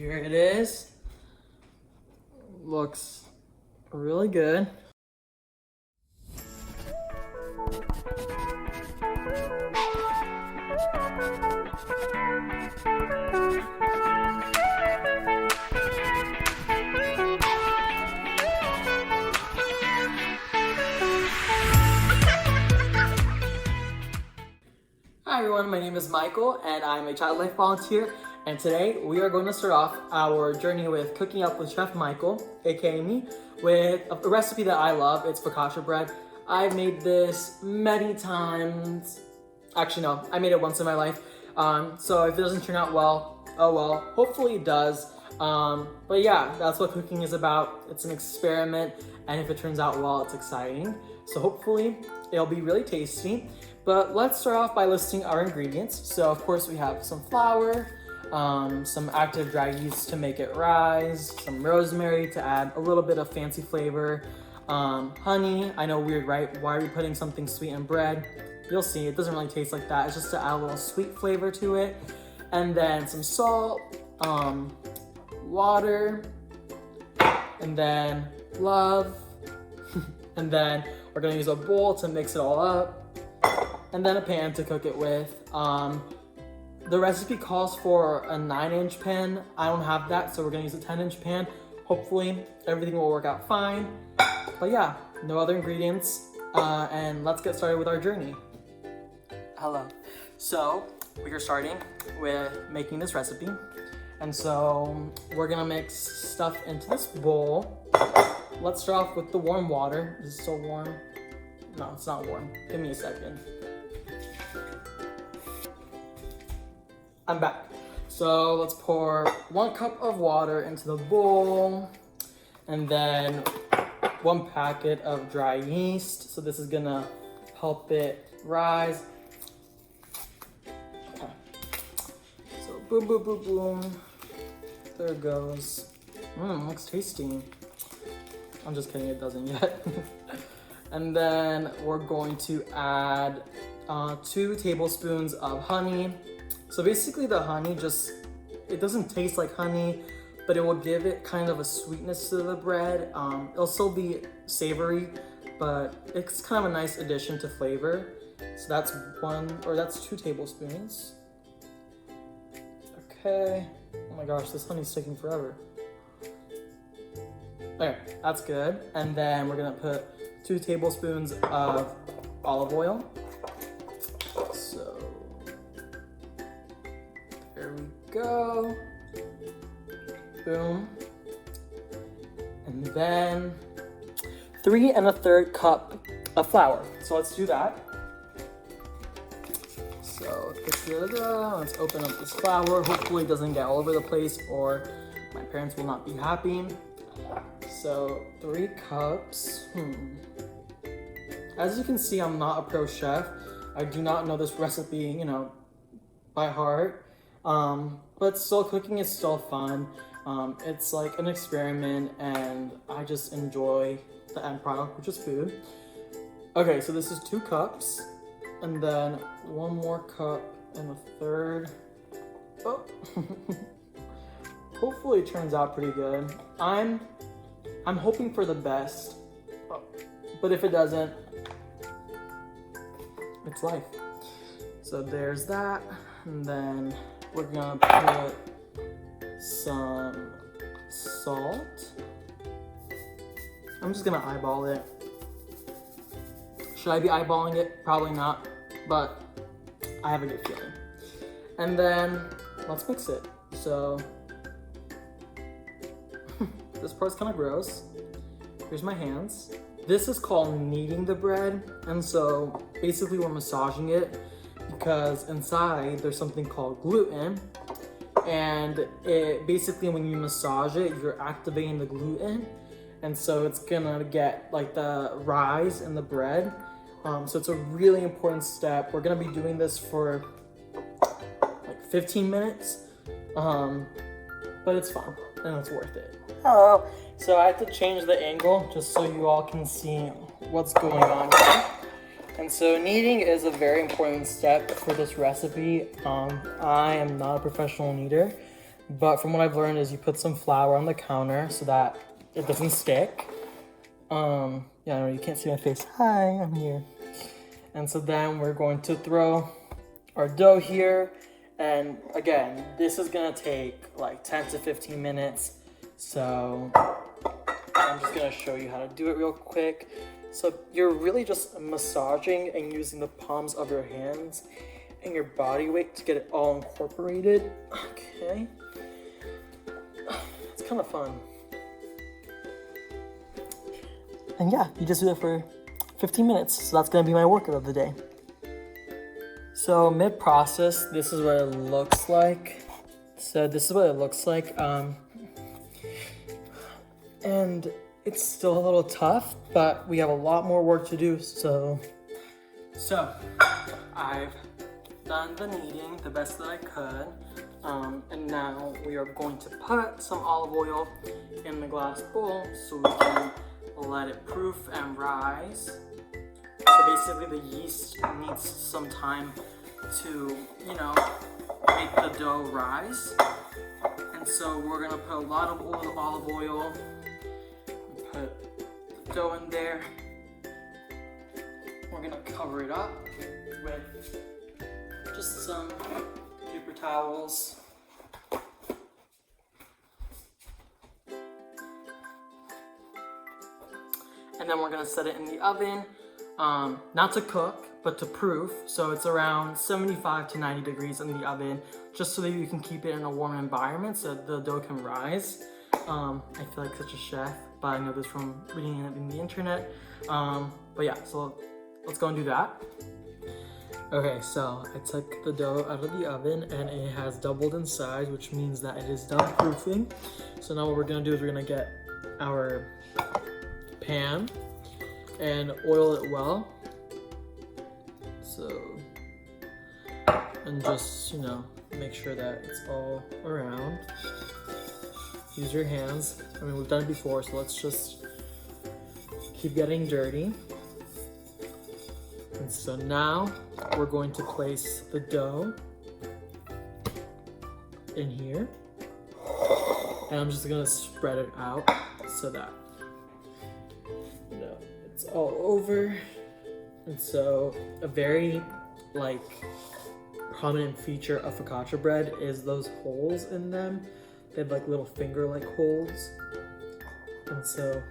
here it is. Looks really good. Hi everyone, my name is Michael and I'm a child life volunteer, and today we are going to start off our journey with cooking up with Chef Michael, aka me, with a recipe that I love. It's focaccia bread. I've made this many times. Actually no, I made it once in my life. So if it doesn't turn out well, oh well, hopefully it does. But yeah, that's what cooking is about. It's an experiment, and if it turns out well, it's exciting. So hopefully it'll be really tasty. But let's start off by listing our ingredients. So of course we have some flour, some active dry yeast to make it rise, some rosemary to add a little bit of fancy flavor, honey. I know, weird, right? Why are we putting something sweet in bread? You'll see, it doesn't really taste like that. It's just to add a little sweet flavor to it. And then some salt, water, and then love. And then we're gonna use a bowl to mix it all up, and then a pan to cook it with. The recipe calls for a 9-inch pan. I don't have that, so we're gonna use a 10-inch pan. Hopefully everything will work out fine. But yeah, no other ingredients, and let's get started with our journey. Hello. So we are starting with making this recipe. And so we're gonna mix stuff into this bowl. Let's start off with the warm water. Is it still warm? No, it's not warm. Give me a second. I'm back. So let's pour 1 cup of water into the bowl, and then 1 packet of dry yeast. So this is gonna help it rise. Okay. So boom, boom, boom, boom. There it goes. Looks tasty. I'm just kidding, it doesn't yet. And then we're going to add 2 tablespoons of honey. So basically the honey it doesn't taste like honey, but it will give it kind of a sweetness to the bread. It'll still be savory, but it's kind of a nice addition to flavor. So that's 2 tablespoons. Okay. Oh my gosh, this honey's taking forever. Okay, that's good. And then we're gonna put 2 tablespoons of olive oil. So there we go. Boom. And then 3 1/3 cup of flour. So let's do that. So let's open up this flour. Hopefully it doesn't get all over the place, or my parents will not be happy. So 3 cups. As you can see, I'm not a pro chef. I do not know this recipe, by heart. But still, cooking is still fun. It's like an experiment, and I just enjoy the end product, which is food. Okay, so this is 2 cups, and then 1 more cup and 1/3. Oh. Hopefully it turns out pretty good. I'm hoping for the best, but if it doesn't, it's life. So there's that, and then we're gonna put some salt. I'm just gonna eyeball it. Should I be eyeballing it? Probably not, but I have a good feeling. And then let's mix it. So this part's kind of gross. Here's my hands. This is called kneading the bread. And so basically we're massaging it because inside there's something called gluten. And it basically, when you massage it, you're activating the gluten. And so it's gonna get like the rise in the bread. So it's a really important step. We're gonna be doing this for like 15 minutes. But it's fun and it's worth it. Hello. So I have to change the angle just so you all can see what's going on here. And so kneading is a very important step for this recipe. I am not a professional kneader, But from what I've learned is you put some flour on the counter so that it doesn't stick. Yeah, I know you can't see my face. Hi, I'm here. And so then we're going to throw our dough here. And again, this is gonna take like 10 to 15 minutes. So I'm just gonna show you how to do it real quick. So you're really just massaging and using the palms of your hands and your body weight to get it all incorporated. Okay. It's kind of fun. And yeah, you just do that for 15 minutes. So that's gonna be my workout of the day. So mid-process, this is what it looks like. And it's still a little tough, but we have a lot more work to do, so I've done the kneading the best that I could. And now we are going to put some olive oil in the glass bowl so we can let it proof and rise. So basically the yeast needs some time to, you know, make the dough rise. And so we're gonna put a lot of olive oil, put the dough in there. We're gonna cover it up with just some paper towels. And then we're gonna set it in the oven, not to cook, but to proof. So it's around 75 to 90 degrees in the oven, just so that you can keep it in a warm environment so that the dough can rise. I feel like such a chef, but I know this from reading it in the internet. But yeah, so let's go and do that. Okay, so I took the dough out of the oven and it has doubled in size, which means that it is done proofing. So now what we're gonna do is we're gonna get our pan and oil it well. So, and just, you know, make sure that it's all around. Use your hands. I mean, we've done it before, so let's just keep getting dirty. And so now we're going to place the dough in here. And I'm just gonna spread it out so that, you know, it's all over. And so a very like prominent feature of focaccia bread is those holes in them. They have like little finger-like holes. And so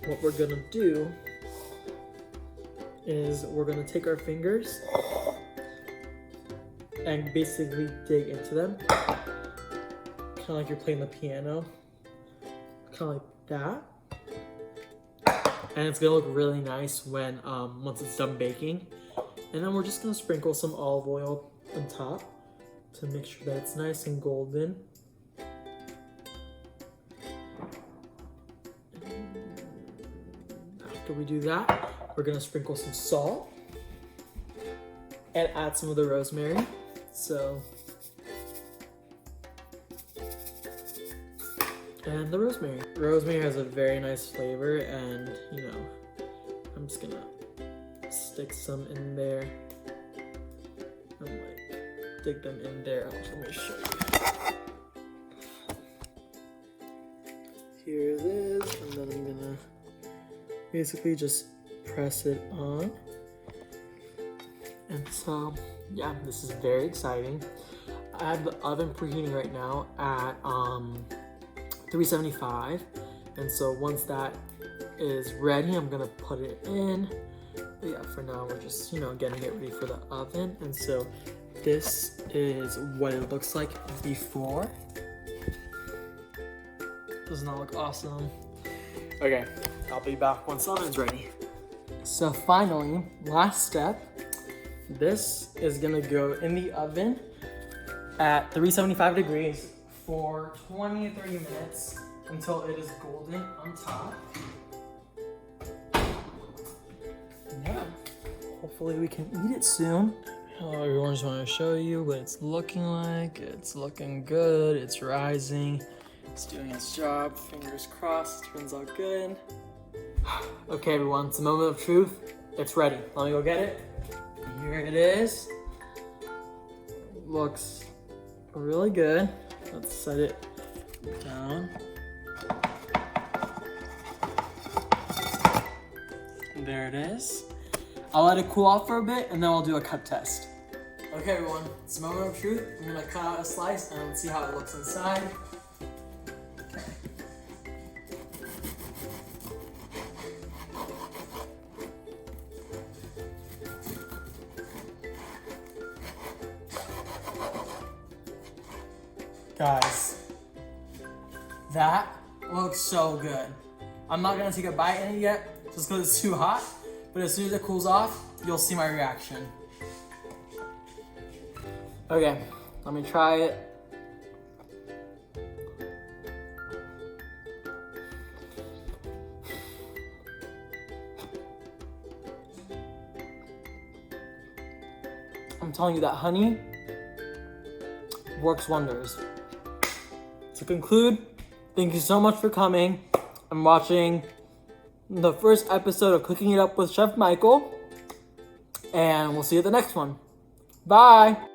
what we're gonna do is we're gonna take our fingers and basically dig into them. Kind of like you're playing the piano. Kind of like that. And it's gonna look really nice when once it's done baking. And then we're just gonna sprinkle some olive oil on top to make sure that it's nice and golden. After we do that, we're gonna sprinkle some salt and add some of the rosemary. So, and the rosemary. Rosemary has a very nice flavor, and you know, I'm just gonna stick some in there and like dig them in there. Let me show you. Here it is, and then I'm gonna basically just press it on. And so, yeah, this is very exciting. I have the oven preheating right now at 375, and so once that is ready, I'm gonna put it in. But yeah, for now we're just, you know, getting it ready for the oven. And so this is what it looks like before. Doesn't that look awesome? Okay, I'll be back once the oven's ready. So finally, last step, this is gonna go in the oven at 375 degrees for 20 to 30 minutes until it is golden on top. Yeah, hopefully we can eat it soon. Hello everyone, just want to show you what it's looking like. It's looking good, it's rising, it's doing its job. Fingers crossed, turns out good. Okay everyone, it's a moment of truth. It's ready. Let me go get it. Here it is. Looks really good. Let's set it down. There it is. I'll let it cool off for a bit and then we'll do a cut test. Okay everyone, it's a moment of truth. I'm gonna cut out a slice and let's see how it looks inside. Okay. Guys, that looks so good. I'm not gonna take a bite in it yet, just because it's too hot, but as soon as it cools off, you'll see my reaction. Okay, let me try it. I'm telling you that honey works wonders. To conclude, thank you so much for coming and watching the first episode of Cooking It Up with Chef Michael, and we'll see you at the next one. Bye!